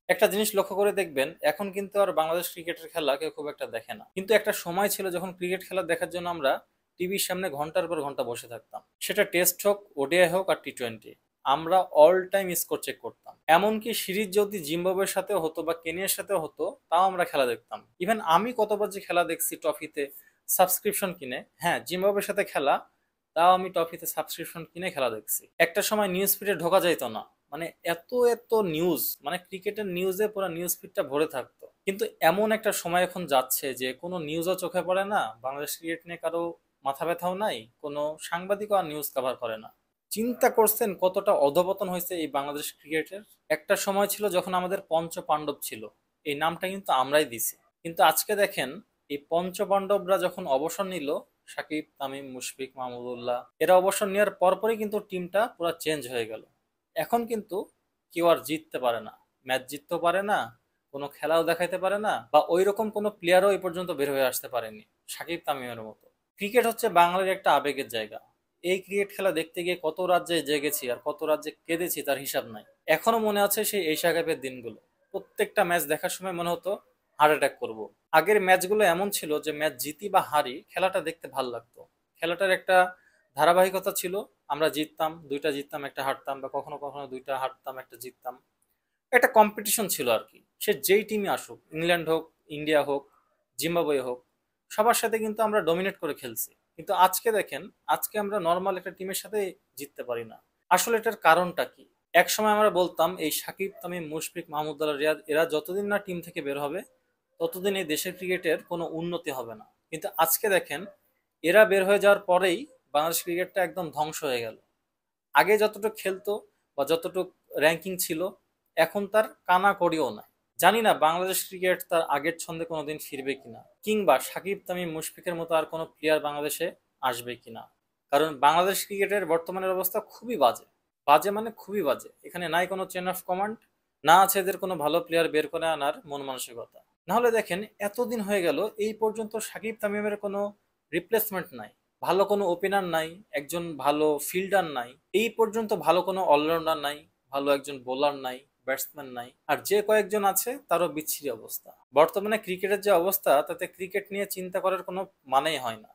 একটা জিনিস লক্ষ্য করে দেখবেন, এখন কিন্তু আর বাংলাদেশ ক্রিকেটের খেলা কেউ খুব একটা দেখে না। কিন্তু একটা সময় ছিল যখন ক্রিকেট খেলা দেখার জন্য আমরা টিভির সামনে ঘন্টার পর ঘন্টা বসে থাকতাম। সেটা টেস্ট হোক, ওডিআই হোক আর টি-টোয়েন্টি। আমরা অল টাইম স্কোর চেক করতাম। এমনকি সিরিজ যদি জিম্বাবুয়ের সাথে হতো বা কেনিয়ার সাথে হতো, তাও আমরা খেলা দেখতাম। ইভেন আমি কতবার যে খেলা দেখছি টফিতে সাবস্ক্রিপশন কিনে। হ্যাঁ, জিম্বাবুয়ের সাথে খেলা, তাও আমি টফিতে সাবস্ক্রিপশন কিনে খেলা দেখছি। একটা সময় নিউজ ফিডে ঢোকা যাইতো না, মানে এত এত নিউজ, মানে ক্রিকেটের নিউজে পুরো নিউজ ফিডটা ভরে থাকতো। কিন্তু এমন একটা সময় এখন যাচ্ছে যে কোনো নিউজও চোখে পড়ে না, বাংলাদেশ ক্রিকেট নিয়ে কারো মাথা ব্যথাও নাই, কোনো সাংবাদিকও আর নিউজ কভার করে না। চিন্তা করছেন কতটা অধপতন হয়েছে এই বাংলাদেশ ক্রিকেটের? একটা সময় ছিল যখন আমাদের পঞ্চ পাণ্ডব ছিল, এই নামটা কিন্তু আমরাই দিছি। কিন্তু আজকে দেখেন, এই পঞ্চ পাণ্ডবরা যখন অবসর নিল, সাকিব, তামিম, মুশফিক, মাহমুদুল্লাহ, এরা অবসর নেওয়ার পরপরই কিন্তু টিমটা পুরো চেঞ্জ হয়ে গেল। এখন কিন্তু কেউ আর জিততে পারে না, ম্যাচ জিততেও পারে না, কোনো খেলাও দেখাইতে পারে না, বা ওই রকম কোনো প্লেয়ারও এই পর্যন্ত বের হয়ে আসতে পারেনি সাকিব তামিমের মতো। ক্রিকেট হচ্ছে বাঙালির একটা আবেগের জায়গা। এই ক্রিকেট খেলা দেখতে গিয়ে কত রাজ্যে জেগেছি আর কত রাজ্যে কেঁদেছি তার হিসাব নাই। এখনো মনে আছে সেই এশিয়া কাপের দিনগুলো। প্রত্যেকটা ম্যাচ দেখার সময় মনে হতো হার্ট অ্যাটাক করবো। আগের ম্যাচগুলো এমন ছিল যে ম্যাচ জিতি বা হারি, খেলাটা দেখতে ভালো লাগতো। খেলাটার একটা ধারাবাহিকতা ছিল। আমরা জিততাম, দুইটা জিততাম, একটা হারতাম, বা কখনো কখনো দুইটা হারতাম, একটা জিততাম। একটা কম্পিটিশন ছিল আর কি। সে যেই টিমই আসুক, ইংল্যান্ড হোক, ইন্ডিয়া হোক, জিম্বাবুয়ে হোক, সবার সাথে কিন্তু আমরা ডমিনেট করে খেলছি। কিন্তু আজকে দেখেন, আজকে আমরা নর্মাল একটা টিমের সাথে জিততে পারি না। আসলে এটার কারণটা কি? এক সময় আমরা বলতাম এই সাকিব, তামিম, মুশফিক, মাহমুদুল্লাহ, রিয়াদ, এরা যতদিন না টিম থেকে বের হবে, ততদিন এই দেশের ক্রিকেটের কোনো উন্নতি হবে না। কিন্তু আজকে দেখেন, এরা বের হয়ে যাওয়ার পরেই বাংলাদেশ ক্রিকেটটা একদম ধ্বংস হয়ে গেল। আগে যতটুকু খেলতো বা যতটুকু র্যাঙ্কিং ছিল, এখন তার কানা কড়িও নাই। জানি না বাংলাদেশ ক্রিকেট তার আগের ছন্দে কোনোদিন ফিরবে কিনা, কিংবা সাকিব, তামিম, মুশফিকের মতো আর কোনো প্লেয়ার বাংলাদেশে আসবে কিনা। কারণ বাংলাদেশ ক্রিকেটের বর্তমানের অবস্থা খুবই বাজে। বাজে মানে খুবই বাজে। এখানে নাই কোনো চেন অফ কমান্ড, না আছে এদের কোনো ভালো প্লেয়ার বের করে আনার মন মানসিকতা। নাহলে দেখেন, এতদিন হয়ে গেল এই পর্যন্ত সাকিব তামিমের কোনো রিপ্লেসমেন্ট নাই, ভালো কোনো ওপেনার নাই, একজন ভালো ফিল্ডার নাই, এই পর্যন্ত ভালো কোনো অলরাউন্ডার নাই, ভালো একজন বোলার নাই, ব্যাটসম্যান নাই, আর যে কয়েকজন আছে তারও বিচ্ছিরি অবস্থা। বর্তমানে ক্রিকেটের যে অবস্থা, তাতে ক্রিকেট নিয়ে চিন্তা করার কোনো মানেই হয় না।